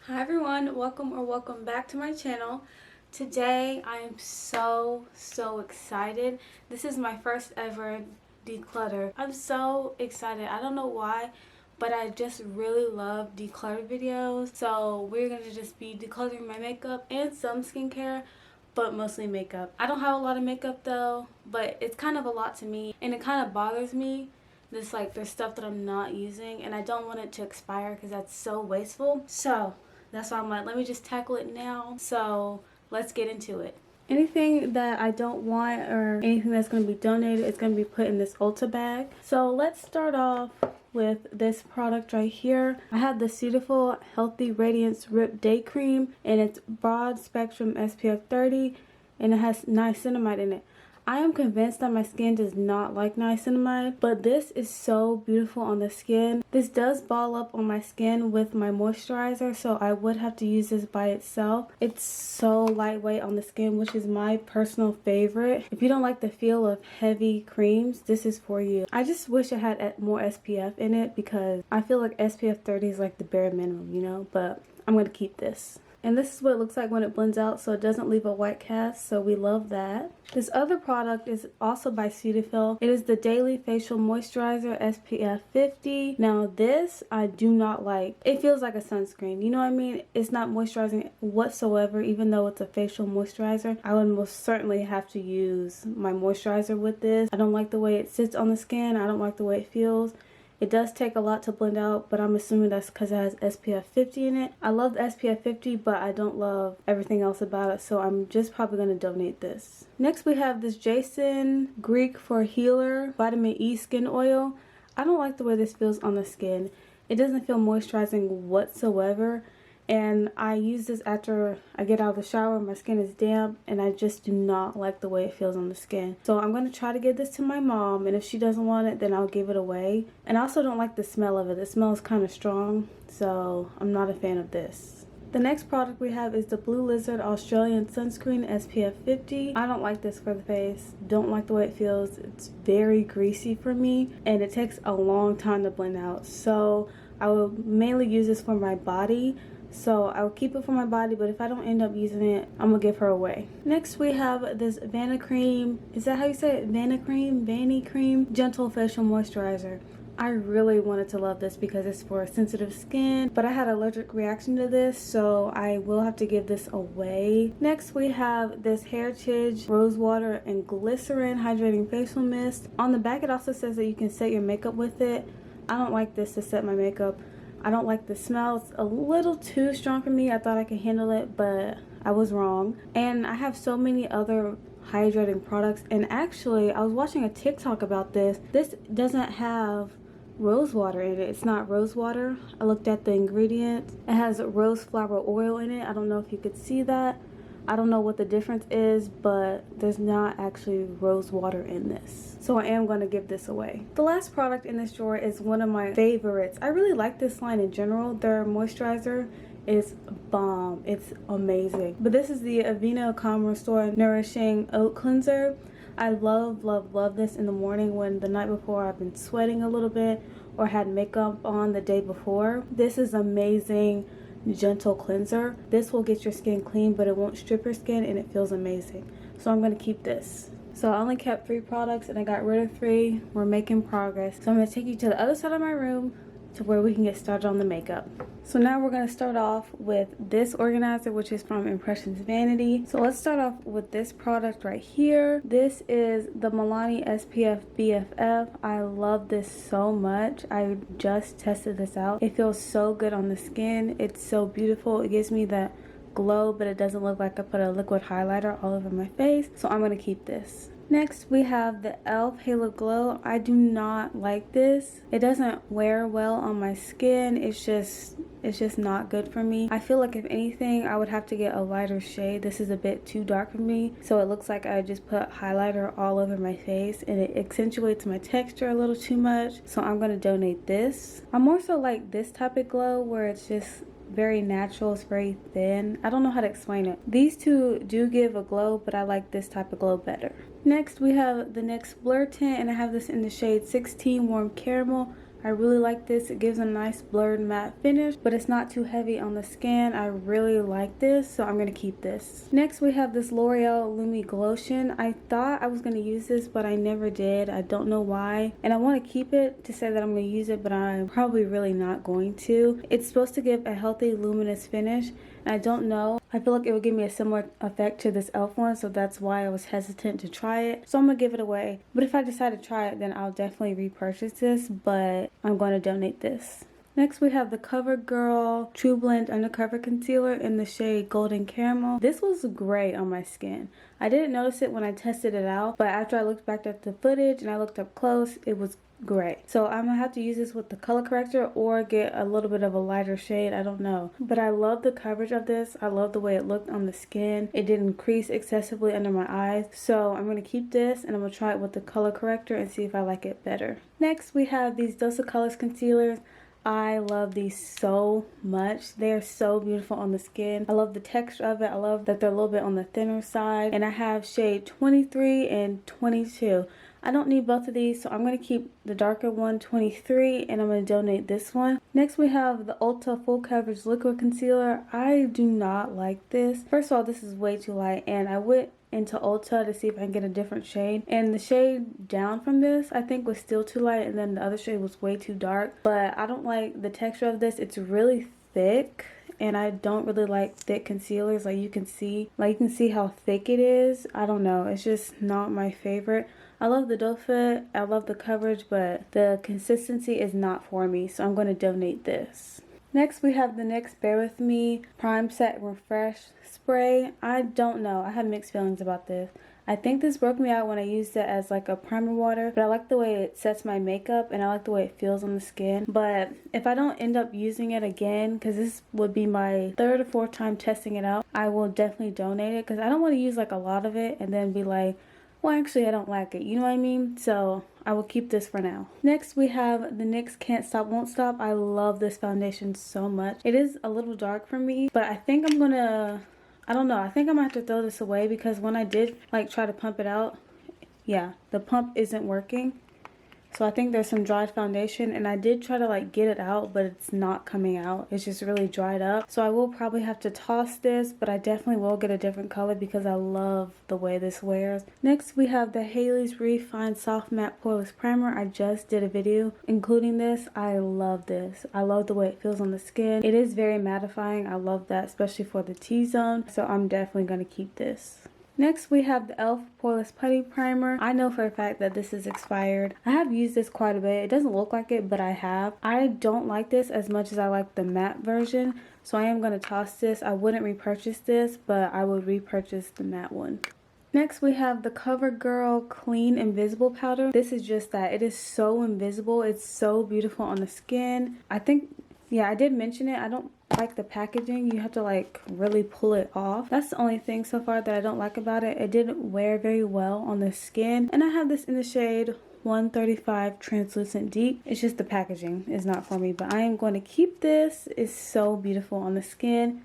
Hi everyone, welcome back to my channel. Today I am so excited. This is my first ever declutter. I'm so excited. I don't know why, but I just really love declutter videos. So we're gonna just be decluttering my makeup and some skincare, but mostly makeup. I don't have a lot of makeup though, but it's kind of a lot to me and it kind of bothers me. There's stuff that I'm not using and I don't want it to expire because that's so wasteful. So that's why I'm like, let me just tackle it now. So let's get into it. Anything that I don't want or anything that's going to be donated is going to be put in this Ulta bag. So let's start off with this product right here. I have the Cetaphil Healthy Radiance Rip Day Cream, and it's broad spectrum SPF 30, and it has niacinamide in it. I am convinced that my skin does not like niacinamide, but this is so beautiful on the skin. This does ball up on my skin with my moisturizer, so I would have to use this by itself. It's so lightweight on the skin, which is my personal favorite. If you don't like the feel of heavy creams, this is for you. I just wish it had more SPF in it because I feel like SPF 30 is like the bare minimum, you know, but I'm going to keep this. And this is what it looks like when it blends out, so it doesn't leave a white cast, so we love that. This other product is also by Cetaphil. It is the Daily Facial Moisturizer SPF 50. Now this I do not like. It feels like a sunscreen, you know what I mean? It's not moisturizing whatsoever, even though it's a facial moisturizer. I would most certainly have to use my moisturizer with this. I don't like the way it sits on the skin. I don't like the way it feels. It does take a lot to blend out, but I'm assuming that's because it has SPF 50 in it. I love the SPF 50, but I don't love everything else about it, so I'm just probably going to donate this. Next we have this Jason Greek for Healer Vitamin E Skin Oil. I don't like the way this feels on the skin. It doesn't feel moisturizing whatsoever. And I use this after I get out of the shower. My skin is damp and I just do not like the way it feels on the skin. So I'm going to try to give this to my mom, and if she doesn't want it, then I'll give it away. And I also don't like the smell of it. The smell is kind of strong, so I'm not a fan of this. The next product we have is the Blue Lizard Australian Sunscreen SPF 50. I don't like this for the face. Don't like the way it feels. It's very greasy for me and it takes a long time to blend out. So I will mainly use this for my body. So I will keep it for my body, but if I don't end up using it, I'm gonna give her away. Next we have this Vanity Cream. Is that how you say it? Vanity Cream Gentle Facial Moisturizer. I really wanted to love this because it's for sensitive skin, but I had an allergic reaction to this, so I will have to give this away. Next we have this Heritage Rose Water and Glycerin Hydrating Facial Mist. On the back it also says that you can set your makeup with it. I don't like this to set my makeup. I don't like the smell. It's a little too strong for me. I thought I could handle it, but I was wrong. And I have so many other hydrating products, and actually I was watching a TikTok about this. This doesn't have rose water in it. It's not rose water. I looked at the ingredients. It has rose flower oil in it. I don't know if you could see that. I don't know what the difference is, but there's not actually rose water in this. So I am going to give this away. The last product in this drawer is one of my favorites. I really like this line in general. Their moisturizer is bomb. It's amazing. But this is the Aveeno Calm Restore Nourishing Oat Cleanser. I love this in the morning when the night before I've been sweating a little bit or had makeup on the day before. This is amazing. Gentle cleanser. This will get your skin clean, but it won't strip your skin, and it feels amazing. So I'm going to keep this. So I only kept 3 products and I got rid of 3. We're making progress. So I'm going to take you to the other side of my room to where we can get started on the makeup. So now we're going to start off with this organizer, which is from Impressions Vanity. So let's start off with this product right here. This is the Milani SPF BFF. I love this so much. I just tested this out. It feels so good on the skin. It's so beautiful. It gives me that glow, but it doesn't look like I put a liquid highlighter all over my face. So I'm going to keep this. Next we have the e.l.f. Halo Glow. I do not like this. It doesn't wear well on my skin. It's just not good for me. I feel like if anything I would have to get a lighter shade. This is a bit too dark for me, so it looks like I just put highlighter all over my face and it accentuates my texture a little too much. So I'm going to donate this. I more so like this type of glow where it's just very natural. It's very thin. I don't know how to explain it. These two do give a glow, but I like this type of glow better. Next we have the NYX Blur Tint, and I have this in the shade 16 Warm Caramel. I really like this. It gives a nice blurred matte finish, but it's not too heavy on the skin. I really like this, so I'm gonna keep this. Next, we have this L'Oreal Lumi Glotion. I thought I was gonna use this, but I never did. I don't know why. And I wanna keep it to say that I'm gonna use it, but I'm probably really not going to. It's supposed to give a healthy, luminous finish. And I don't know. I feel like it would give me a similar effect to this e.l.f. one, so that's why I was hesitant to try it. So I'm gonna give it away. But if I decide to try it, then I'll definitely repurchase this, but I'm going to donate this. Next, we have the CoverGirl True Blend Undercover Concealer in the shade Golden Caramel. This was great on my skin. I didn't notice it when I tested it out, but after I looked back at the footage and I looked up close, it was great. So I'm gonna have to use this with the color corrector or get a little bit of a lighter shade. I don't know, but I love the coverage of this. I love the way it looked on the skin. It didn't crease excessively under my eyes, so I'm gonna keep this and I'm gonna try it with the color corrector and see if I like it better. Next, we have these Dose of Colors concealers. I love these so much. They are so beautiful on the skin. I love the texture of it. I love that they're a little bit on the thinner side, and I have shade 23 and 22. I don't need both of these, so I'm going to keep the darker one, 23, and I'm going to donate this one. Next, we have the Ulta Full Coverage Liquid Concealer. I do not like this. First of all, this is way too light, and I went into Ulta to see if I can get a different shade. And the shade down from this, I think, was still too light, and then the other shade was way too dark. But I don't like the texture of this. It's really thick. And I don't really like thick concealers. You can see how thick it is. I don't know, it's just not my favorite. I love the doe fit, I love the coverage, but the consistency is not for me, so I'm going to donate this. Next, we have the NYX Bare With Me Prime Set Refresh Spray. I don't know, I have mixed feelings about this. I think this broke me out when I used it as like a primer water, but I like the way it sets my makeup and I like the way it feels on the skin. But if I don't end up using it again, because this would be my third or fourth time testing it out, I will definitely donate it, because I don't want to use like a lot of it and then be like, well, actually I don't like it, you know what I mean? So I will keep this for now. Next, we have the NYX Can't Stop Won't Stop. I love this foundation so much. It is a little dark for me, but I think I'm gonna, I don't know, I think I'm gonna have to throw this away, because when I did like try to pump it out, yeah, the pump isn't working. So I think there's some dried foundation, and I did try to like get it out, but it's not coming out. It's just really dried up. So I will probably have to toss this, but I definitely will get a different color because I love the way this wears. Next, we have the Haley's Refined Soft Matte Poreless Primer. I just did a video including this. I love this. I love the way it feels on the skin. It is very mattifying. I love that, especially for the T-zone. So I'm definitely going to keep this. Next, we have the e.l.f. Poreless Putty Primer. I know for a fact that this is expired. I have used this quite a bit. It doesn't look like it, but I have. I don't like this as much as I like the matte version, so I am going to toss this. I wouldn't repurchase this, but I would repurchase the matte one. Next, we have the CoverGirl Clean Invisible Powder. This is just that. It is so invisible. It's so beautiful on the skin. I think, yeah, I did mention it. I don't like the packaging. You have to like really pull it off. That's the only thing so far that I don't like about it. It didn't wear very well on the skin, and I have this in the shade 135 Translucent Deep. It's just the packaging is not for me, but I am going to keep this. It's so beautiful on the skin.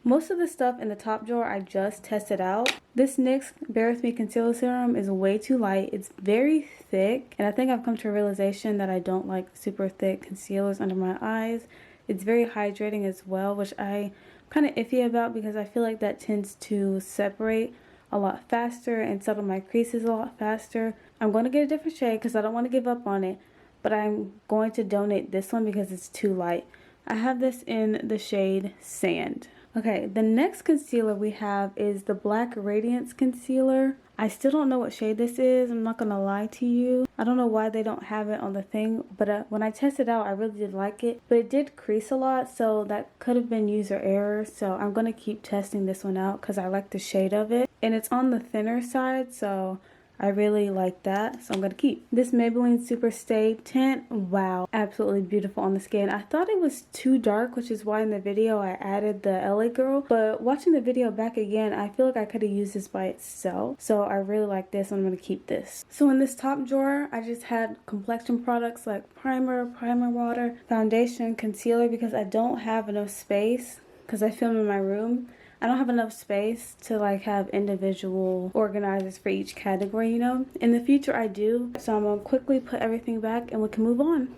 Most of the stuff in the top drawer I just tested out. This NYX Bare With Me Concealer Serum is way too light. It's very thick, and I think I've come to a realization that I don't like super thick concealers under my eyes. It's very hydrating as well, which I'm kind of iffy about, because I feel like that tends to separate a lot faster and settle my creases a lot faster. I'm going to get a different shade because I don't want to give up on it, but I'm going to donate this one because it's too light. I have this in the shade Sand. Okay, the next concealer we have is the Black Radiance Concealer. I still don't know what shade this is. I'm not gonna lie to you. I don't know why they don't have it on the thing, but when I tested it out, I really did like it. But it did crease a lot, so that could have been user error. So I'm gonna keep testing this one out because I like the shade of it. And it's on the thinner side, so I really like that, so I'm gonna keep. This Maybelline Super Stay Tint, wow, absolutely beautiful on the skin. I thought it was too dark, which is why in the video I added the LA Girl, but watching the video back again, I feel like I could have used this by itself. So I really like this, I'm gonna keep this. So in this top drawer, I just had complexion products like primer, primer water, foundation, concealer, because I don't have enough space, because I film in my room. I don't have enough space to like have individual organizers for each category, you know. In the future I do, so I'm gonna quickly put everything back and we can move on.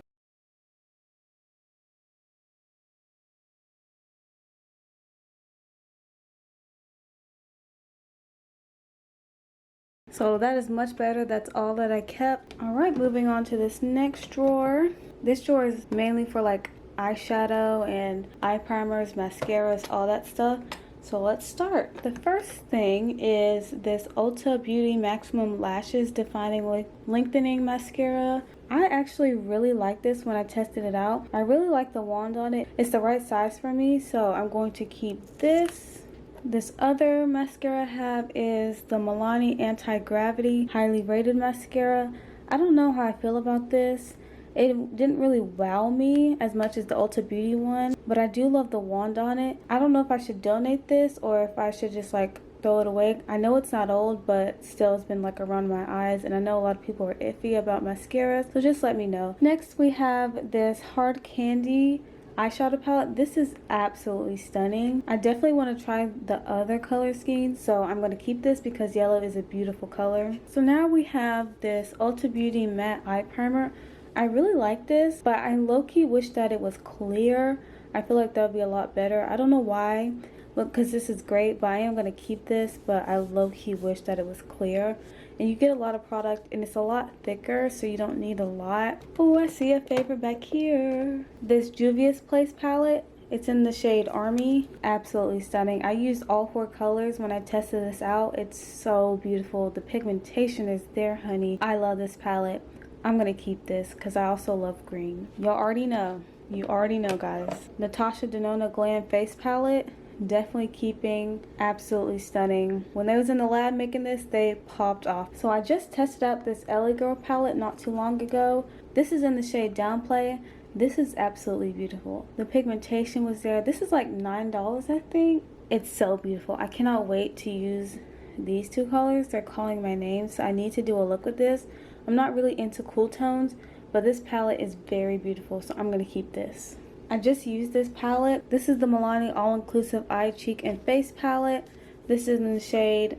So that is much better. That's all that I kept. All right, moving on to this next drawer. This drawer is mainly for like eyeshadow and eye primers, mascaras, all that stuff. So let's start. The first thing is this Ulta Beauty Maximum Lashes Defining Lengthening Mascara. I actually really like this when I tested it out. I really like the wand on it. It's the right size for me, so I'm going to keep this. This other mascara I have is the Milani Anti-Gravity Highly Rated Mascara. I don't know how I feel about this. It didn't really wow me as much as the Ulta Beauty one, but I do love the wand on it. I don't know if I should donate this or if I should just like throw it away. I know it's not old, but still it's been like around my eyes, and I know a lot of people are iffy about mascaras, so just let me know. Next we have this Hard Candy eyeshadow palette. This is absolutely stunning. I definitely want to try the other color schemes, so I'm going to keep this because yellow is a beautiful color. So now we have this Ulta Beauty Matte Eye Primer. I really like this, but I low-key wish that it was clear. I feel like that would be a lot better. I don't know why, because this is great, but I am going to keep this, but I low-key wish that it was clear. And you get a lot of product, and it's a lot thicker, so you don't need a lot. Oh, I see a favorite back here. This Juvia's Place palette. It's in the shade Army. Absolutely stunning. I used all 4 colors when I tested this out. It's so beautiful. The pigmentation is there, honey. I love this palette. I'm gonna keep this because I also love green. Y'all already know. You already know, guys. Natasha Denona Glam Face Palette. Definitely keeping. Absolutely stunning. When they was in the lab making this, they popped off. So I just tested out this LA Girl palette not too long ago. This is in the shade Downplay. This is absolutely beautiful. The pigmentation was there. This is like $9, I think. It's so beautiful. I cannot wait to use these 2 colors. They're calling my name, so I need to do a look with this. I'm not really into cool tones, but this palette is very beautiful, so I'm going to keep this. I just used this palette. This is the Milani All-Inclusive Eye, Cheek, and Face palette. This is in the shade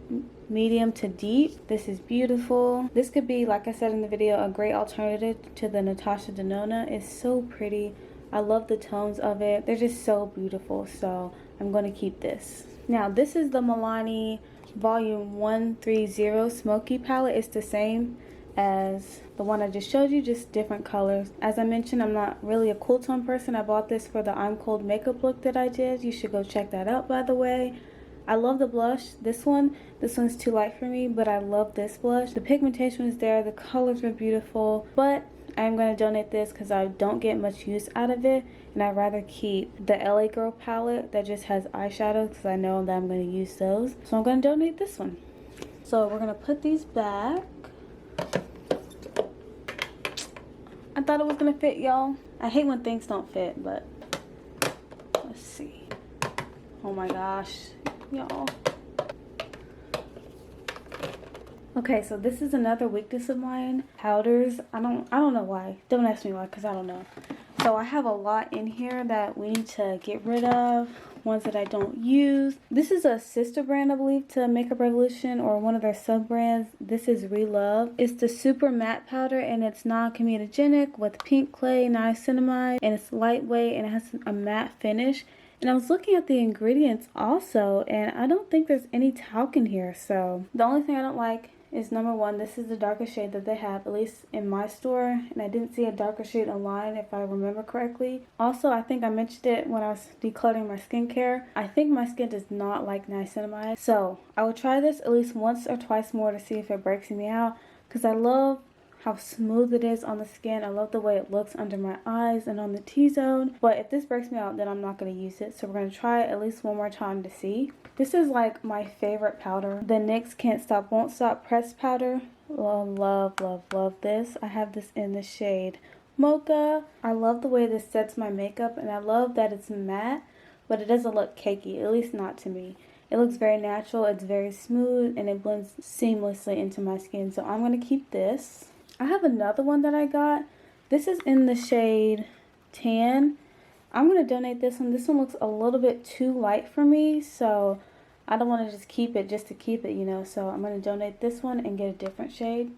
Medium to Deep. This is beautiful. This could be, like I said in the video, a great alternative to the Natasha Denona. It's so pretty. I love the tones of it. They're just so beautiful, so I'm going to keep this. Now, this is the Milani Volume 130 Smoky palette. It's the same as the one I just showed you, just different colors. As I mentioned, I'm not really a cool tone person. I bought this for the I'm Cold makeup look that I did. You should go check that out, by the way. I love the blush. This one's too light for me, but I love this blush. The pigmentation is there, the colors are beautiful, but I'm going to donate this because I don't get much use out of it, and I'd rather keep the LA Girl palette that just has eyeshadow because I know that I'm going to use those. So I'm going to donate this one. So we're going to put these back. I thought it was gonna fit, y'all. I hate when things don't fit, but let's see. Oh my gosh, y'all. Okay, so this is another weakness of mine. Powders. I don't know why. Don't ask me why, because I don't know. So I have a lot in here that we need to get rid of. Ones that I don't use. This is a sister brand, I believe, to Makeup Revolution, or one of their sub brands. This is Relove. It's the super matte powder, and it's non-comedogenic with pink clay, niacinamide, and it's lightweight, and it has a matte finish. And I was looking at the ingredients also, and I don't think there's any talc in here. So the only thing I don't like is, number 1, this is the darkest shade that they have, at least in my store, and I didn't see a darker shade online if I remember correctly. Also, I think I mentioned it when I was decluttering my skincare. I think my skin does not like niacinamide, so I will try this at least once or twice more to see if it breaks me out, because I love how smooth it is on the skin. I love the way it looks under my eyes and on the T-zone. But if this breaks me out, then I'm not going to use it. So we're going to try it at least one more time to see. This is like my favorite powder. The NYX Can't Stop Won't Stop Pressed Powder. Love, love, love, love this. I have this in the shade Mocha. I love the way this sets my makeup, and I love that it's matte, but it doesn't look cakey, at least not to me. It looks very natural, it's very smooth, and it blends seamlessly into my skin. So I'm going to keep this. I have another one that I got. This is in the shade Tan. I'm going to donate this one. This one looks a little bit too light for me, so I don't want to just keep it just to keep it, you know. So I'm going to donate this one and get a different shade.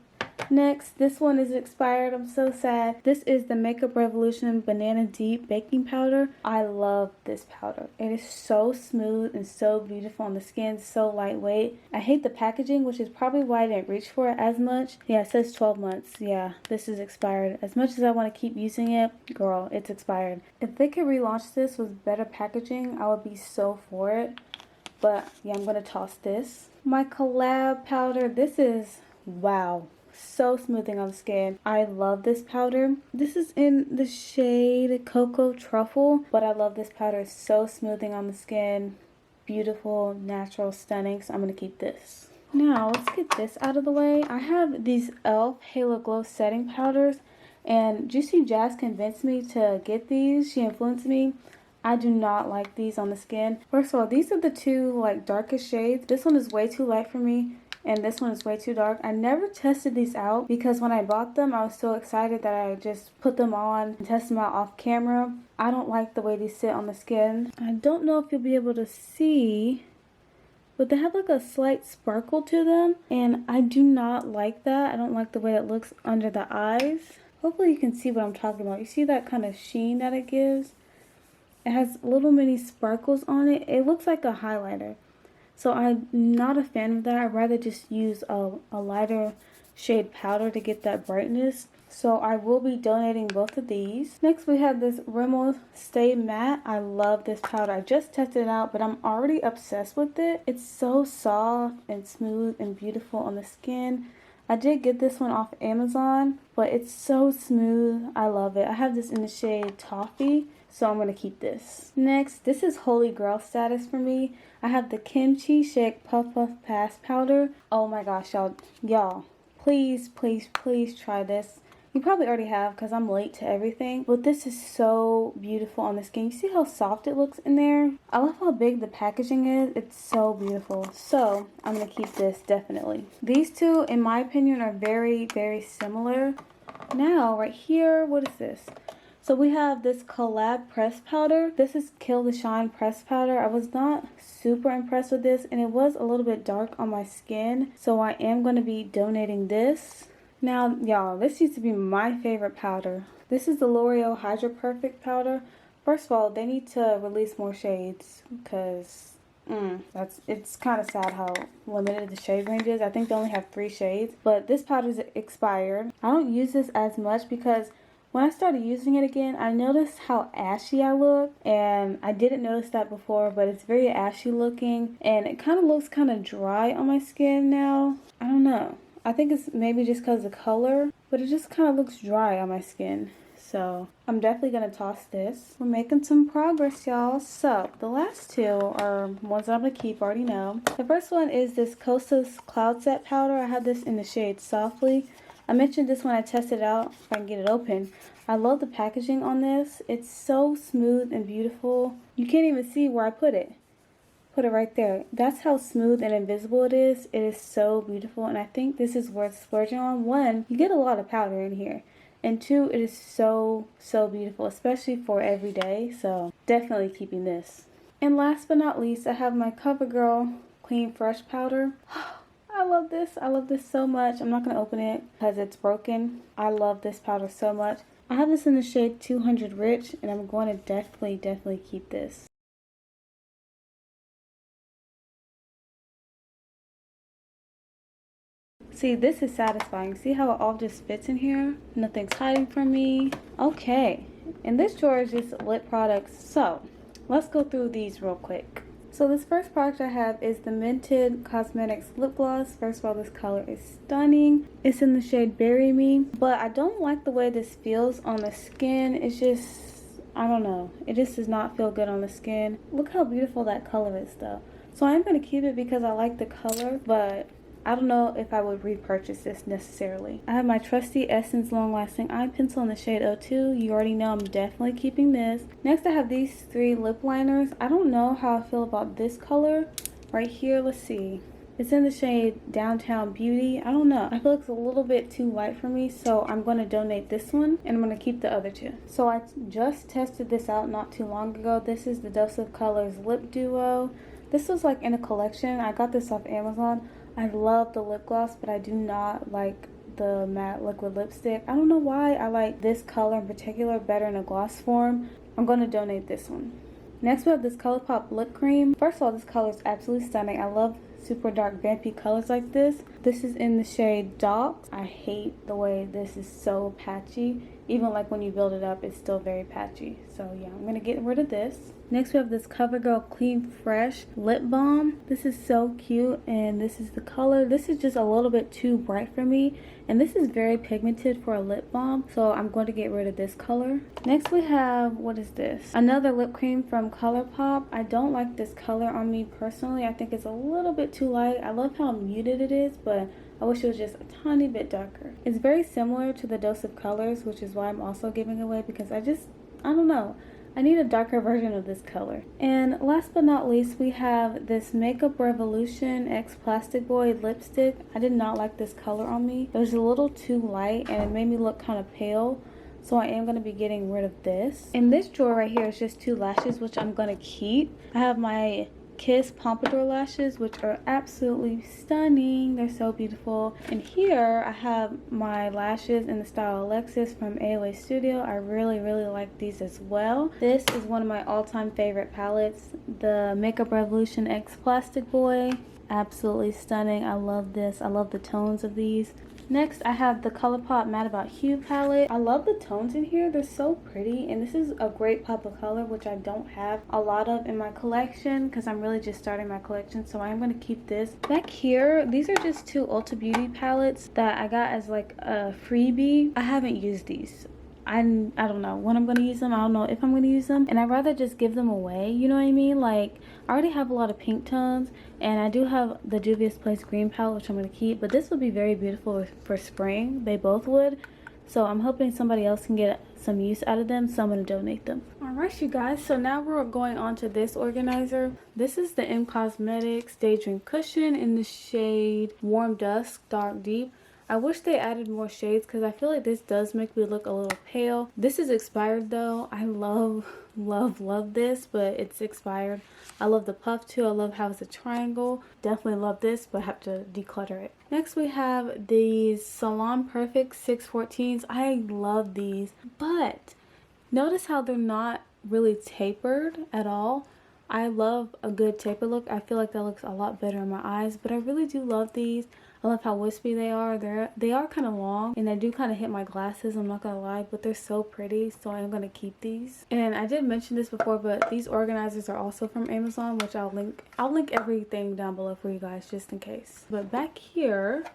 Next, this one is expired. I'm so sad. This is the Makeup Revolution Banana Deep Baking Powder. I love this powder. It is so smooth and so beautiful on the skin, so lightweight. I hate the packaging, which is probably why I didn't reach for it as much. Yeah, it says 12 months. Yeah, this is expired. As much as I want to keep using it, girl, it's expired. If they could relaunch this with better packaging, I would be so for it. But yeah, I'm going to toss this. My collab powder. This is, wow, so smoothing on the skin. I love this powder. This is in the shade Cocoa Truffle, but I love this powder. It's so smoothing on the skin. Beautiful, natural, stunning. So I'm going to keep this. Now, let's get this out of the way. I have these e.l.f. Halo Glow setting powders, and Juicy Jazz convinced me to get these. She influenced me. I do not like these on the skin. First of all, these are the two like darkest shades. This one is way too light for me, and this one is way too dark. I never tested these out because when I bought them, I was so excited that I just put them on and test them out off camera. I don't like the way these sit on the skin. I don't know if you'll be able to see, but they have like a slight sparkle to them, and I do not like that. I don't like the way it looks under the eyes. Hopefully you can see what I'm talking about. You see that kind of sheen that it gives? It has little mini sparkles on it. It looks like a highlighter. So I'm not a fan of that. I'd rather just use a lighter shade powder to get that brightness. So I will be donating both of these. Next we have this Rimmel Stay Matte. I love this powder. I just tested it out, but I'm already obsessed with it. It's so soft and smooth and beautiful on the skin. I did get this one off Amazon, but it's so smooth. I love it. I have this in the shade Toffee, so I'm going to keep this. Next, this is holy grail status for me. I have the Kimchi Shake Puff Puff Pass Powder. Oh my gosh, y'all, please, please, please try this. You probably already have because I'm late to everything, but this is so beautiful on the skin. You see how soft it looks in there? I love how big the packaging is. It's so beautiful. So I'm going to keep this definitely. These two, in my opinion, are very, very similar. Now, right here, what is this? So we have this collab press powder. This is Kill the Shine press powder. I was not super impressed with this, and it was a little bit dark on my skin. So I am going to be donating this. Now, y'all, this used to be my favorite powder. This is the L'Oreal Hydra Perfect powder. First of all, they need to release more shades because it's kind of sad how limited the shade range is. I think they only have 3 shades, but this powder is expired. I don't use this as much because when I started using it again, I noticed how ashy I look, and I didn't notice that before, but it's very ashy looking, and it kind of looks kind of dry on my skin now. I don't know. I think it's maybe just because of the color, but it just kind of looks dry on my skin. So I'm definitely going to toss this. We're making some progress, y'all. So the last two are ones that I'm going to keep, already know. The first one is this Kosas Cloud Set Powder. I have this in the shade Softly. I mentioned this when I tested it out, if I can get it open. I love the packaging on this. It's so smooth and beautiful. You can't even see where I put it. Put it right there. That's how smooth and invisible it is. It is so beautiful, and I think this is worth splurging on. 1, you get a lot of powder in here, and 2, it is so beautiful, especially for every day. So definitely keeping this. And last but not least, I have my CoverGirl Clean Fresh powder. I love this. I love this so much. I'm not going to open it because it's broken. I love this powder so much. I have this in the shade 200 Rich, and I'm going to definitely keep this. See, this is satisfying. See how it all just fits in here? Nothing's hiding from me. Okay, and this drawer is just lip products. So, let's go through these real quick. So this first product I have is the Mented Cosmetics Lip Gloss. First of all, this color is stunning. It's in the shade Bury Me, but I don't like the way this feels on the skin. It's just, I don't know. It just does not feel good on the skin. Look how beautiful that color is though. So I'm going to keep it because I like the color, but I don't know if I would repurchase this necessarily. I have my trusty Essence Long Lasting Eye Pencil in the shade 02. You already know I'm definitely keeping this. Next I have these 3 lip liners. I don't know how I feel about this color right here. Let's see. It's in the shade Downtown Beauty. I don't know. I feel like it's a little bit too light for me, so I'm going to donate this one, and I'm going to keep the other 2. So I just tested this out not too long ago. This is the Dose of Colors Lip Duo. This was like in a collection. I got this off Amazon. I love the lip gloss, but I do not like the matte liquid lipstick. I don't know why I like this color in particular better in a gloss form. I'm going to donate this one. Next we have this ColourPop lip cream. First of all, this color is absolutely stunning. I love super dark vampy colors like this. This is in the shade Docs. I hate the way this is so patchy. Even like when you build it up, it's still very patchy. So yeah, I'm gonna get rid of this. Next we have this CoverGirl Clean Fresh lip balm. This is so cute, and this is the color. This is just a little bit too bright for me, and this is very pigmented for a lip balm, so I'm going to get rid of this color. Next we have, what is this? Another lip cream from ColourPop. I don't like this color on me personally. I think it's a little bit too light. I love how muted it is, but I wish it was just a tiny bit darker. It's very similar to the Dose of Colors, which is why I'm also giving away, because I don't know. I need a darker version of this color. And last but not least, we have this Makeup Revolution X Plastic Boy lipstick. I did not like this color on me. It was a little too light and it made me look kind of pale. So I am going to be getting rid of this. In this drawer right here is just 2 lashes, which I'm going to keep. I have my Kiss Pompadour lashes, which are absolutely stunning. They're so beautiful. And here I have my lashes in the style Alexis from AOA Studio. I really like these as well. This is one of my all-time favorite palettes, the Makeup Revolution X Plastic Boy. Absolutely stunning. I love this. I love the tones of these. Next, I have the ColourPop Mad About Hue palette. I love the tones in here. They're so pretty, and this is a great pop of color, which I don't have a lot of in my collection because I'm really just starting my collection, so I am going to keep this. Back here, these are just 2 Ulta Beauty palettes that I got as like a freebie. I haven't used these. I don't know when I'm going to use them. I don't know if I'm going to use them, and I'd rather just give them away, you know what I mean? Like, I already have a lot of pink tones, and I do have the Juvia's Place green palette, which I'm going to keep, but this would be very beautiful for spring. They both would, so I'm hoping somebody else can get some use out of them, so I'm going to donate them. Alright you guys, so now we're going on to this organizer. This is the M Cosmetics Daydream Cushion in the shade Warm Dusk Dark Deep. I wish they added more shades because I feel like this does make me look a little pale. This is expired though. I love this, but it's expired. I love the puff too. I love how it's a triangle. Definitely love this, but I have to declutter it. Next we have these Salon Perfect 614s. I love these, but notice how they're not really tapered at all. I love a good taper look. I feel like that looks a lot better in my eyes, but I really do love these. I love how wispy they are. They are kind of long, and they do kind of hit my glasses, I'm not gonna lie, but they're so pretty, so I'm gonna keep these. And I did mention this before, but these organizers are also from Amazon, which I'll link everything down below for you guys just in case. But back here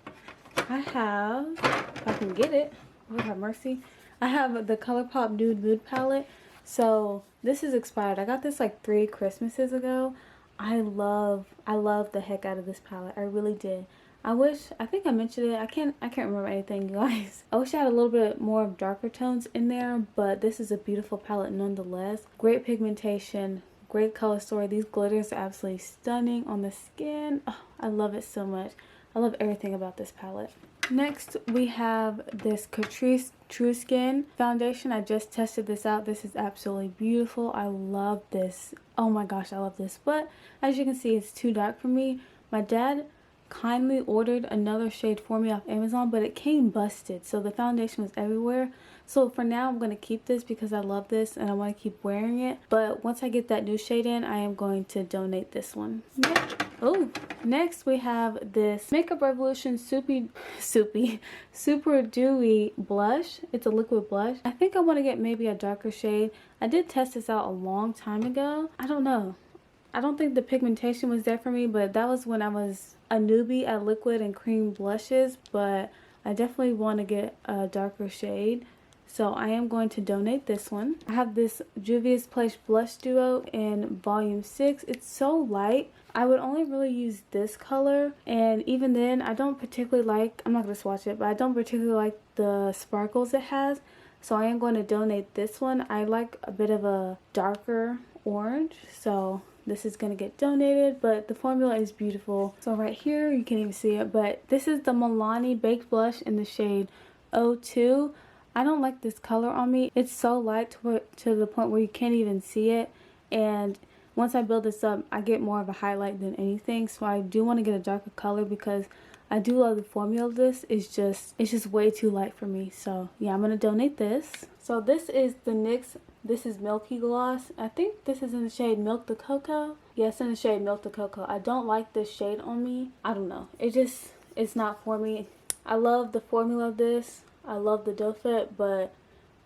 I have, if I can get it, Lord have mercy, I have the ColourPop Nude Mood palette. So this is expired. I got this like 3 Christmases ago. I love the heck out of this palette. I really did. I think I mentioned it. I can't remember anything, you guys. I wish I had a little bit more of darker tones in there, but this is a beautiful palette nonetheless. Great pigmentation, great color story. These glitters are absolutely stunning on the skin. Oh, I love it so much. I love everything about this palette. Next, we have this Catrice True Skin foundation. I just tested this out. This is absolutely beautiful. I love this. Oh my gosh, I love this. But as you can see, it's too dark for me. My dad kindly ordered another shade for me off Amazon, but it came busted, so the foundation was everywhere. So for now, I'm going to keep this because I love this and I want to keep wearing it. But once I get that new shade in, I am going to donate this one. Yeah. Oh, next we have this Makeup Revolution Super Dewy Blush. It's a liquid blush. I think I want to get maybe a darker shade. I did test this out a long time ago. I don't know. I don't think the pigmentation was there for me, but that was when I was a newbie at liquid and cream blushes. But I definitely want to get a darker shade, so I am going to donate this one. I have this Juvia's Place Blush Duo in volume 6. It's so light. I would only really use this color, and even then I don't particularly like, I'm not going to swatch it, but I don't particularly like the sparkles it has, so I am going to donate this one. I like a bit of a darker orange, so this is going to get donated, but the formula is beautiful. So right here, you can't even see it, but this is the Milani Baked Blush in the shade 02. I don't like this color on me. It's so light to the point where you can't even see it, and once I build this up, I get more of a highlight than anything, so I do want to get a darker color because I do love the formula of this. It's just way too light for me. So yeah, I'm gonna donate this. So this is the NYX. This is Milky Gloss. I think this is in the shade Milk the Cocoa. Yes, in the shade Milk the Cocoa. I don't like this shade on me. I don't know. It's not for me. I love the formula of this. I love the doe fit, but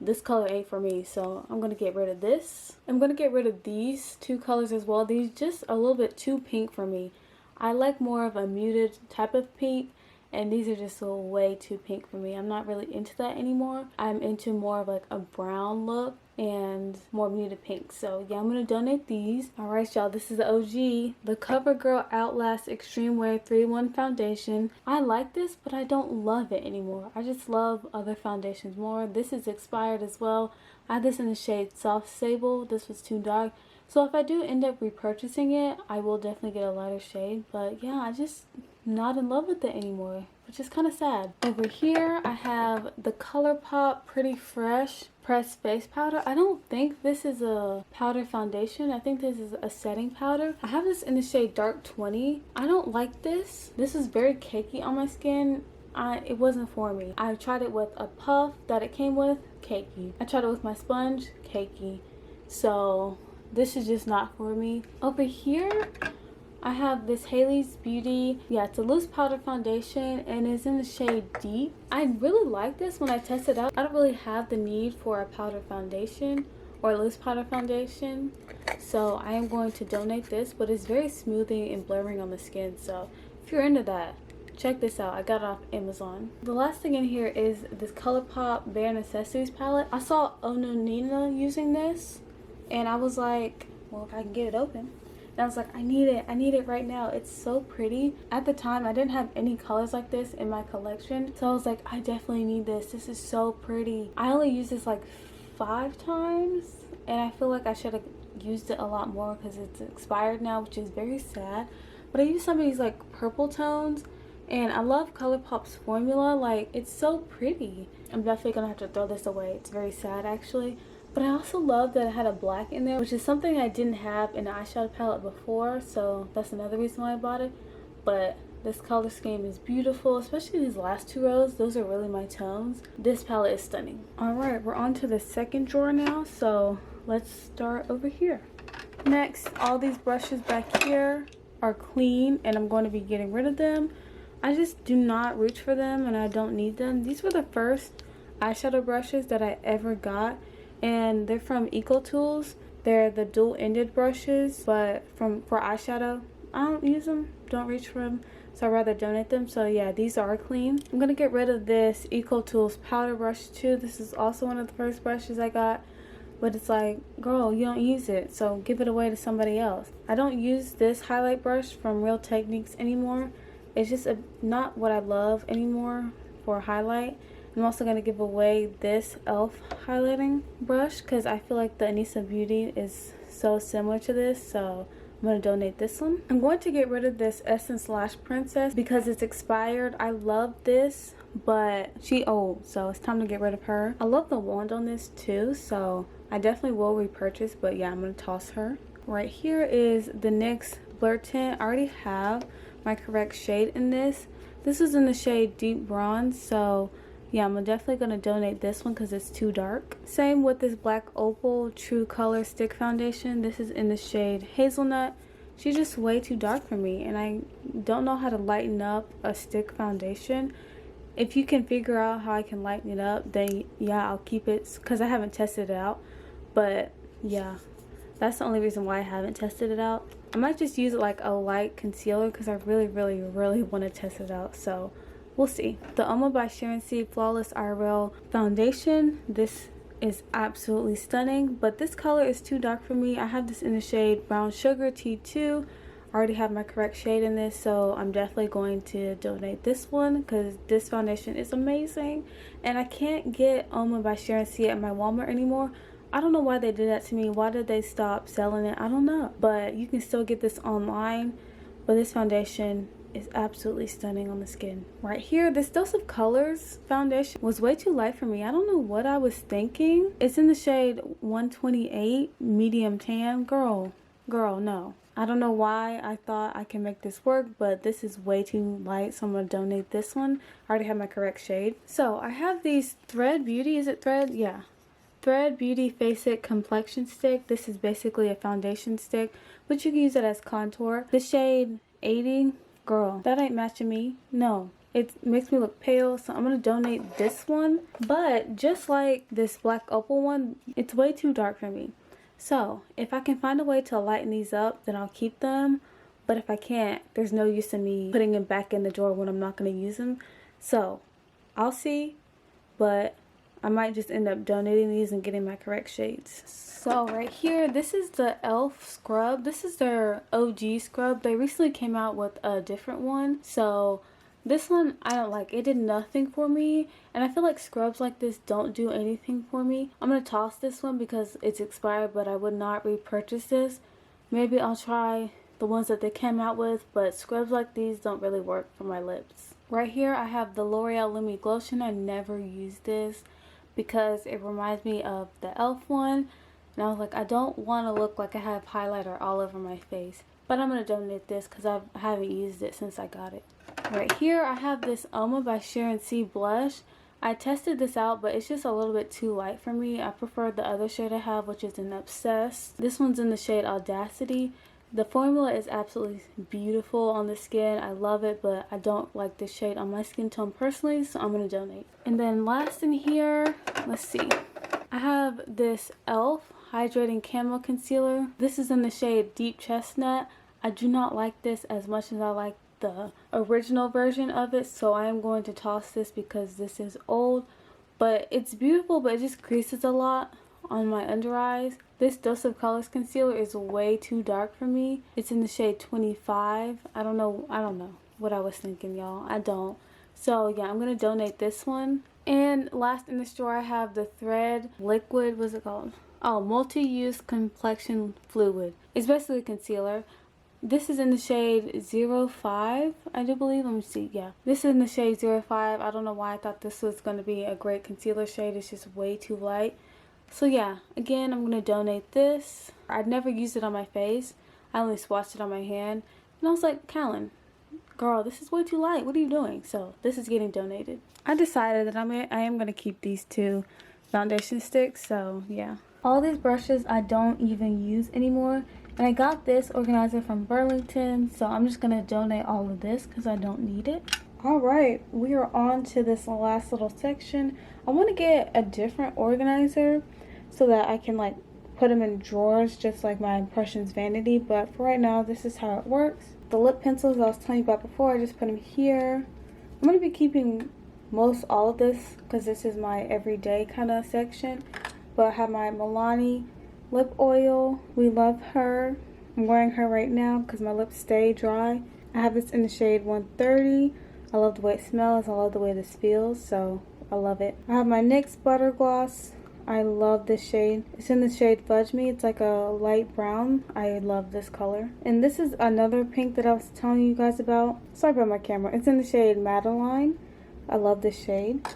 this color ain't for me. So I'm going to get rid of this. I'm going to get rid of these two colors as well. These just a little bit too pink for me. I like more of a muted type of pink. And these are just way too pink for me. I'm not really into that anymore. I'm into more of like a brown look and more muted pink. So yeah, I'm going to donate these. Alright y'all, this is the OG. The CoverGirl Outlast Extreme Wear 3-in-1 Foundation. I like this, but I don't love it anymore. I just love other foundations more. This is expired as well. I had this in the shade Soft Sable. This was too dark. So if I do end up repurchasing it, I will definitely get a lighter shade. But yeah, I just not in love with it anymore, which is kind of sad. Over here I have the ColourPop Pretty Fresh Pressed Face Powder. I don't think this is a powder foundation. I think this is a setting powder. I have this in the shade Dark 20. I don't like this. This is very cakey on my skin. It wasn't for me. I tried it with a puff that it came with, cakey. I tried it with my sponge, cakey. So this is just not for me. Over here I have this Hailey's Beauty. Yeah, it's a loose powder foundation and it's in the shade Deep. I really like this when I test it out. I don't really have the need for a powder foundation or a loose powder foundation. So I am going to donate this, but it's very smoothing and blurring on the skin. So if you're into that, check this out. I got it off Amazon. The last thing in here is this ColourPop Bare Necessities palette. I saw Onu Nina using this and I was like, well, if I can get it open. And I was like, I need it right now. It's so pretty. At the time, I didn't have any colors like this in my collection. So I was like, I definitely need this. This is so pretty. I only used this like 5 times. And I feel like I should have used it a lot more because it's expired now, which is very sad. But I used some of these like purple tones. And I love ColourPop's formula. Like, it's so pretty. I'm definitely going to have to throw this away. It's very sad actually. But I also love that it had a black in there, which is something I didn't have in the eyeshadow palette before, so that's another reason why I bought it. But this color scheme is beautiful, especially these last 2 rows. Those are really my tones. This palette is stunning. Alright, we're on to the second drawer now, so let's start over here. Next, all these brushes back here are clean, and I'm going to be getting rid of them. I just do not reach for them, and I don't need them. These were the first eyeshadow brushes that I ever got. And they're from Eco Tools. They're the dual-ended brushes, but for eyeshadow, I don't use them, don't reach for them, so I'd rather donate them. So yeah, these are clean. I'm gonna get rid of this Eco Tools powder brush too. This is also one of the first brushes I got, but it's like, girl, you don't use it, so give it away to somebody else. I don't use this highlight brush from Real Techniques anymore. It's just not what I love anymore for highlight. I'm also going to give away this e.l.f. highlighting brush because I feel like the Anissa Beauty is so similar to this, so I'm going to donate this one. I'm going to get rid of this Essence Lash Princess because it's expired. I love this, but she old, so it's time to get rid of her. I love the wand on this too, so I definitely will repurchase, but yeah, I'm going to toss her. Right here is the NYX Blur Tint. I already have my correct shade in this. This is in the shade Deep Bronze, so yeah, I'm definitely going to donate this one because it's too dark. Same with this Black Opal True Color Stick Foundation. This is in the shade Hazelnut. She's just way too dark for me, and I don't know how to lighten up a stick foundation. If you can figure out how I can lighten it up, then yeah, I'll keep it because I haven't tested it out. But yeah, that's the only reason why I haven't tested it out. I might just use it like a light concealer because I really want to test it out. So we'll see. The Uoma by Sharon C Flawless IRL Foundation. This is absolutely stunning, but this color is too dark for me. I have this in the shade Brown Sugar T2. I already have my correct shade in this, so I'm definitely going to donate this one because this foundation is amazing. And I can't get Uoma by Sharon C at my Walmart anymore. I don't know why they did that to me. Why did they stop selling it? I don't know. But you can still get this online. But this foundation is absolutely stunning on the skin. Right here, this Dose of Colors foundation was way too light for me. I don't know what I was thinking. It's in the shade 128 medium tan. Girl, no. I don't know why I thought I can make this work, but this is way too light, so I'm going to donate this one. I already have my correct shade. So I have these Thread Beauty, is it Thread? Yeah. Thread Beauty Face It Complexion Stick. This is basically a foundation stick, but you can use it as contour. The shade 80, girl, that ain't matching me. No. It makes me look pale, so I'm going to donate this one. But just like this black opal one, it's way too dark for me. So, if I can find a way to lighten these up, then I'll keep them. But if I can't, there's no use in me putting them back in the drawer when I'm not going to use them. So, I'll see. But I might just end up donating these and getting my correct shades. So, right here, this is the e.l.f. scrub. This is their OG scrub. They recently came out with a different one. So, this one I don't like. It did nothing for me, and I feel like scrubs like this don't do anything for me. I'm going to toss this one because it's expired, but I would not repurchase this. Maybe I'll try the ones that they came out with, but scrubs like these don't really work for my lips. Right here I have the L'Oreal Lumi Glotion. I never use this because it reminds me of the e.l.f. one, and I was like, I don't want to look like I have highlighter all over my face. But I'm going to donate this because I haven't used it since I got it. Right here I have this Oma by Sharon C blush. I tested this out, but it's just a little bit too light for me. I prefer the other shade I have, which is in Obsessed. This one's in the shade Audacity. The formula is absolutely beautiful on the skin. I love it, but I don't like this shade on my skin tone personally, so I'm going to donate. And then last in here, let's see. I have this e.l.f. Hydrating Camo Concealer. This is in the shade Deep Chestnut. I do not like this as much as I like the original version of it, so I am going to toss this because this is old, but it's beautiful, but it just creases a lot on my under eyes. This Dose of Colors concealer is way too dark for me. It's in the shade 25. I don't know what I was thinking, y'all. I don't. So yeah, I'm gonna donate this one. And last in the store I have the Thread Liquid, what's it called? Oh, Multi-Use Complexion Fluid. It's basically a concealer. This is in the shade 05, I do believe. Let me see. Yeah, this is in the shade 05. I don't know why I thought this was going to be a great concealer shade. It's just way too light. So yeah, again, I'm going to donate this. I'd never used it on my face. I only swatched it on my hand. And I was like, Callan, girl, this is way too light. What are you doing? So this is getting donated. I decided that I am going to keep these two foundation sticks. So yeah. All these brushes I don't even use anymore. And I got this organizer from Burlington, so I'm just going to donate all of this because I don't need it. Alright, we are on to this last little section. I want to get a different organizer so that I can like put them in drawers just like my Impressions Vanity. But for right now, this is how it works. The lip pencils I was telling you about before, I just put them here. I'm going to be keeping most all of this because this is my everyday kind of section. But I have my Milani lip oil. We love her. I'm wearing her right now because my lips stay dry. I have this in the shade 130. I love the way it smells. I love the way this feels, so I love it. I have my NYX Butter Gloss. I love this shade. It's in the shade Fudge Me. It's like a light brown. I love this color. And this is another pink that I was telling you guys about. Sorry about my camera. It's in the shade Madeline. I love this shade.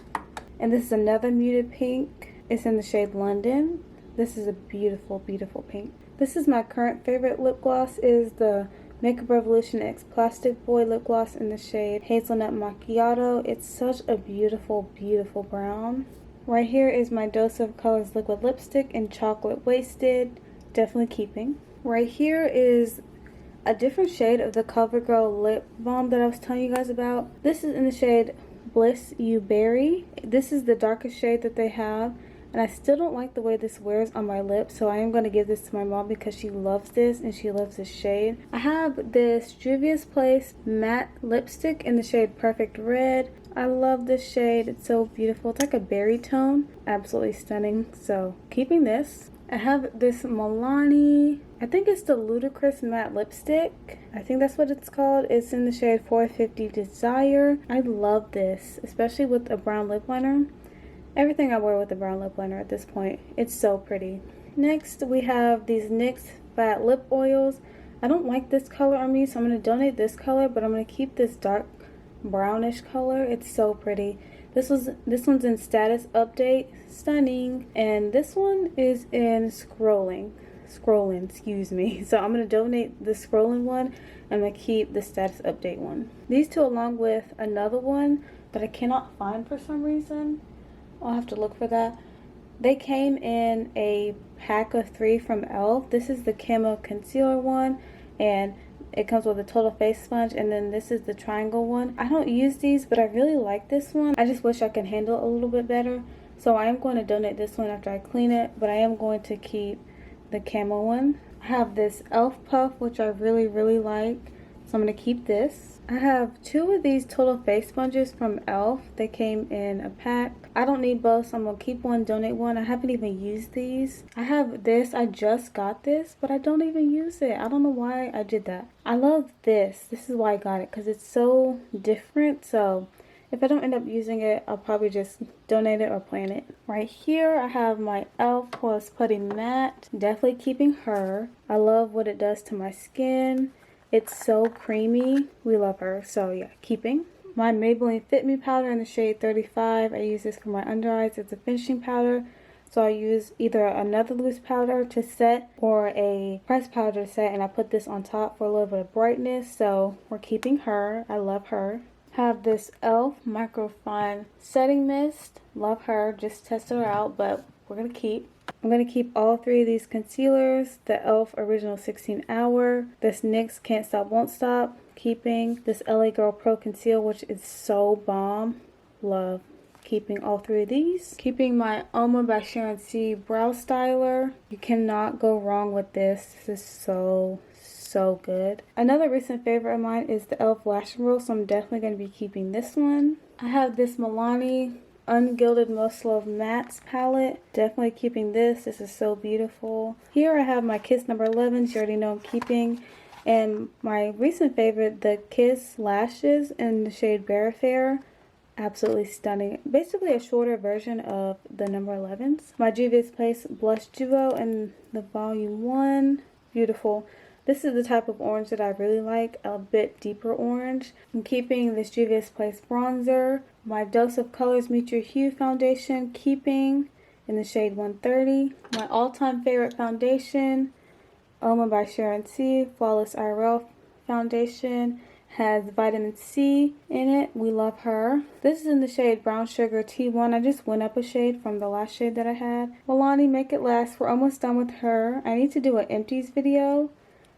And this is another muted pink. It's in the shade London. This is a beautiful, beautiful pink. This is my current favorite lip gloss, is the Makeup Revolution X Plastic Boy lip gloss in the shade Hazelnut Macchiato. It's such a beautiful, beautiful brown. Right here is my Dose of Colors liquid lipstick in Chocolate Wasted. Definitely keeping. Right here is a different shade of the CoverGirl lip balm that I was telling you guys about. This is in the shade Bliss You Berry. This is the darkest shade that they have. And I still don't like the way this wears on my lips, so I am going to give this to my mom because she loves this and she loves this shade. I have this Juvia's Place matte lipstick in the shade Perfect Red. I love this shade. It's so beautiful. It's like a berry tone. Absolutely stunning. So, keeping this. I have this Milani, I think it's the Ludicrous matte lipstick. I think that's what it's called. It's in the shade 450 Desire. I love this, especially with a brown lip liner. Everything I wear with a brown lip liner at this point. It's so pretty. Next, we have these NYX Fat Lip Oils. I don't like this color on me, so I'm going to donate this color, but I'm going to keep this dark brownish color. It's so pretty. This one's in Status Update. Stunning. And this one is in Scrolling. scrolling, excuse me. So I'm going to donate the scrolling one. I'm going to keep the status update one. These two along with another one that I cannot find for some reason. I'll have to look for that. They came in a pack of 3 from e.l.f. This is the camo concealer one, and it comes with a total face sponge, and then this is the triangle one. I don't use these, but I really like this one. I just wish I could handle it a little bit better. So I am going to donate this one after I clean it, but I am going to keep the camo one. I have this e.l.f. puff, which I really, really like. So I'm going to keep this. I have 2 of these total face sponges from e.l.f. They came in a pack. I don't need both, so I'm going to keep one, donate one. I haven't even used these. I have this. I just got this, but I don't even use it. I don't know why I did that. I love this. This is why I got it, because it's so different. So if I don't end up using it, I'll probably just donate it or plan it. Right here, I have my e.l.f. Plus Putty Matte. Definitely keeping her. I love what it does to my skin. It's so creamy. We love her. So yeah, keeping. My Maybelline Fit Me powder in the shade 35. I use this for my under eyes. It's a finishing powder. So I use either another loose powder to set or a pressed powder to set. And I put this on top for a little bit of brightness. So we're keeping her. I love her. Have this e.l.f. Microfine Setting Mist. Love her. Just tested her out, but we're going to keep. I'm going to keep all 3 of these concealers. The e.l.f. Original 16 Hour. This NYX Can't Stop Won't Stop. Keeping. This LA Girl Pro Conceal, which is so bomb. Love. Keeping all 3 of these. Keeping my Oma by Sharon C Brow Styler. You cannot go wrong with this. This is so good. Another recent favorite of mine is the e.l.f. Lash Roll, so I'm definitely going to be keeping this one. I have this Milani Ungilded Most Love Mattes palette. Definitely keeping this. This is so beautiful. Here I have my Kiss number 11s. You already know I'm keeping. And my recent favorite, the Kiss Lashes in the shade Bare Fair. Absolutely stunning. Basically a shorter version of the number 11s. My Juvia's Place Blush Duo in the volume 1. Beautiful. This is the type of orange that I really like, a bit deeper orange. I'm keeping this Juvia's Place bronzer. My Dose of Colors Meet Your Hue foundation, keeping in the shade 130. My all-time favorite foundation, Oma by Sharon C Flawless IRL foundation. Has vitamin C in it. We love her. This is in the shade Brown Sugar T1. I just went up a shade from the last shade that I had. Milani Make It Last. We're almost done with her. I need to do an empties video.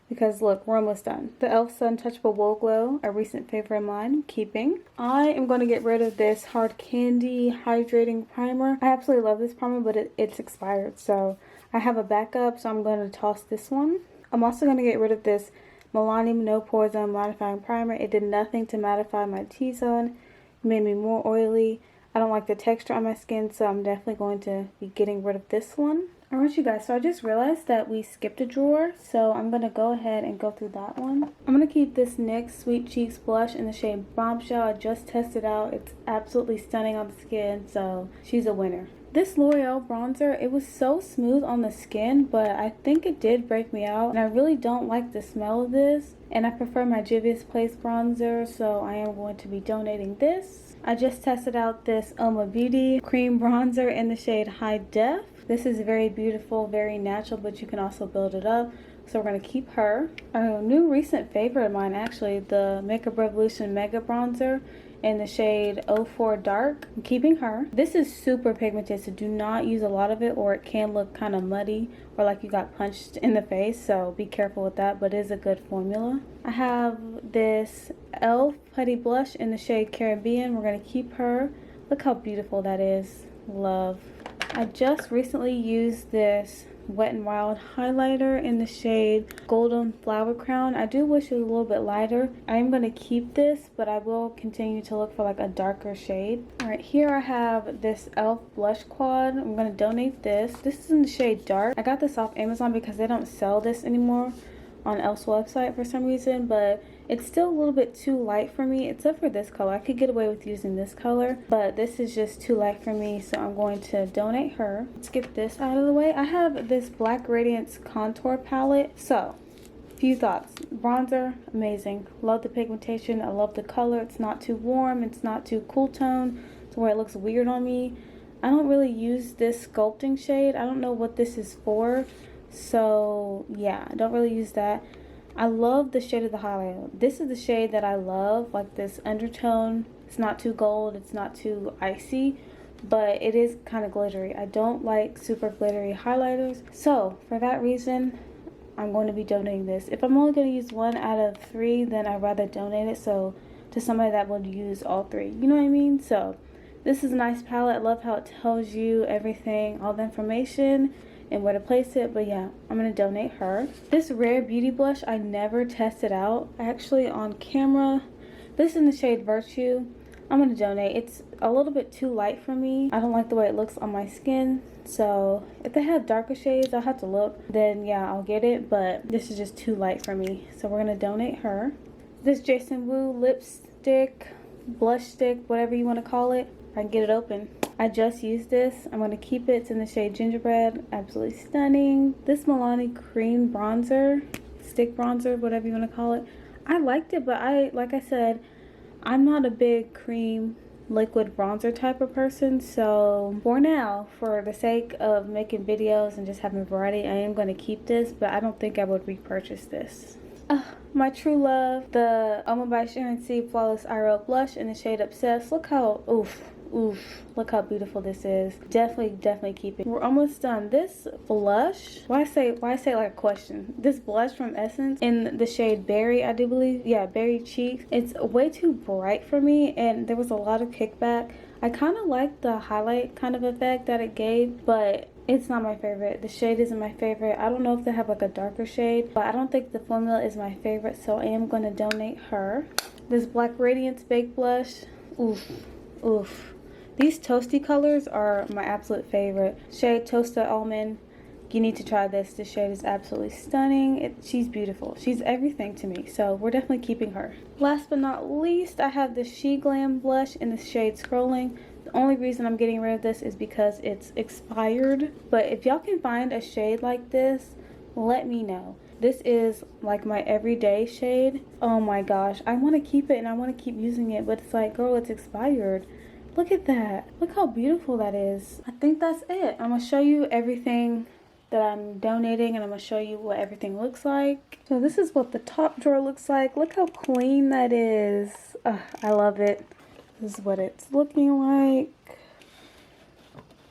Because look, we're almost done. The e.l.f. Sun Touchable Wool Glow, a recent favorite of mine, keeping. I am going to get rid of this Hard Candy Hydrating Primer. I absolutely love this primer, but it's expired. So I have a backup, so I'm going to toss this one. I'm also going to get rid of this Milani No Pore Zone Mattifying Primer. It did nothing to mattify my T-zone. It made me more oily. I don't like the texture on my skin, so I'm definitely going to be getting rid of this one. Alright you guys, so I just realized that we skipped a drawer, so I'm going to go ahead and go through that one. I'm going to keep this NYX Sweet Cheeks blush in the shade Bombshell. I just tested out. It's absolutely stunning on the skin, so she's a winner. This L'Oreal bronzer, it was so smooth on the skin, but I think it did break me out, and I really don't like the smell of this. And I prefer my Juvia's Place bronzer, so I am going to be donating this. I just tested out this Oma Beauty cream bronzer in the shade High Def. This is very beautiful, very natural, but you can also build it up. So we're going to keep her. A new recent favorite of mine, actually, the Makeup Revolution Mega Bronzer in the shade 04 Dark. I'm keeping her. This is super pigmented, so do not use a lot of it or it can look kind of muddy or like you got punched in the face. So be careful with that, but it is a good formula. I have this e.l.f. Putty Blush in the shade Caribbean. We're going to keep her. Look how beautiful that is. Love. I just recently used this Wet n Wild highlighter in the shade Golden Flower Crown. I do wish it was a little bit lighter. I am going to keep this, but I will continue to look for like a darker shade. Alright, here I have this e.l.f. blush quad. I'm going to donate this. This is in the shade Dark. I got this off Amazon because they don't sell this anymore on e.l.f.'s website for some reason, but it's still a little bit too light for me, except for this color. I could get away with using this color, but this is just too light for me, so I'm going to donate her. Let's get this out of the way. I have this Black Radiance contour palette. So, few thoughts. Bronzer, amazing. Love the pigmentation. I love the color. It's not too warm. It's not too cool tone to where it looks weird on me. I don't really use this sculpting shade. I don't know what this is for. So yeah, I don't really use that. I love the shade of the highlighter. This is the shade that I love, like this undertone. It's not too gold, it's not too icy, but it is kind of glittery. I don't like super glittery highlighters. So for that reason, I'm going to be donating this. If I'm only going to use 1 out of 3, then I'd rather donate it so to somebody that would use all 3. You know what I mean? So this is a nice palette. I love how it tells you everything, all the information, and where to place it. But yeah, I'm going to donate her. This Rare Beauty blush, I never tested out actually on camera. This is in the shade Virtue. I'm going to donate. It's a little bit too light for me. I don't like the way it looks on my skin. So if they have darker shades, I'll have to look. Then yeah, I'll get it. But this is just too light for me. So we're going to donate her. This Jason Wu lipstick, blush stick, whatever you want to call it. I can get it open. I just used this. I'm going to keep it. It's in the shade Gingerbread. Absolutely stunning. This Milani cream bronzer, stick bronzer, whatever you want to call it. I liked it, but like I said, I'm not a big cream liquid bronzer type of person. So for now, for the sake of making videos and just having variety, I am going to keep this, but I don't think I would repurchase this. My true love, the Oma by Sharon C Flawless IRL Blush in the shade Obsessed. Look how, look how beautiful this is. Definitely keep it. We're almost done. This blush, why I say like a question. This blush from Essence in the shade Berry, I do believe. Yeah, Berry Cheeks. It's way too bright for me, and there was a lot of kickback. I kind of like the highlight kind of effect that it gave, but it's not my favorite. The shade isn't my favorite. I don't know if they have like a darker shade, but I don't think the formula is my favorite, so I am going to donate her. This Black Radiance Baked Blush. Oof. These toasty colors are my absolute favorite. Shade Toasted Almond. You need to try this. This shade is absolutely stunning. She's beautiful. She's everything to me, so we're definitely keeping her. Last but not least, I have the She Glam blush in the shade Scrolling. The only reason I'm getting rid of this is because it's expired. But if y'all can find a shade like this, let me know. This is like my everyday shade. Oh my gosh, I want to keep it and I want to keep using it, but it's like, girl, it's expired. Look at that. Look how beautiful that is. I think that's it. I'm going to show you everything that I'm donating, and I'm going to show you what everything looks like. So this is what the top drawer looks like. Look how clean that is. I love it. This is what it's looking like.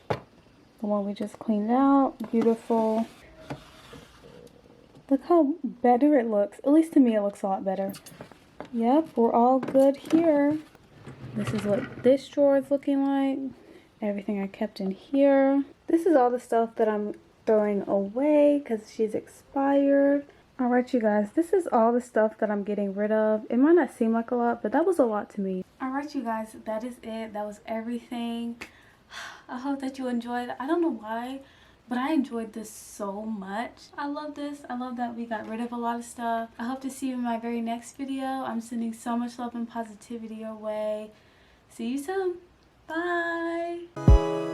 The one we just cleaned out. Beautiful. Look how better it looks. At least to me it looks a lot better. Yep, we're all good here. This is what this drawer is looking like. Everything I kept in here. This is all the stuff that I'm throwing away because she's expired. Alright you guys, this is all the stuff that I'm getting rid of. It might not seem like a lot, but that was a lot to me. Alright you guys, that is it. That was everything. I hope that you enjoyed. I don't know why, but I enjoyed this so much. I love this. I love that we got rid of a lot of stuff. I hope to see you in my very next video. I'm sending so much love and positivity your way. See you soon. Bye.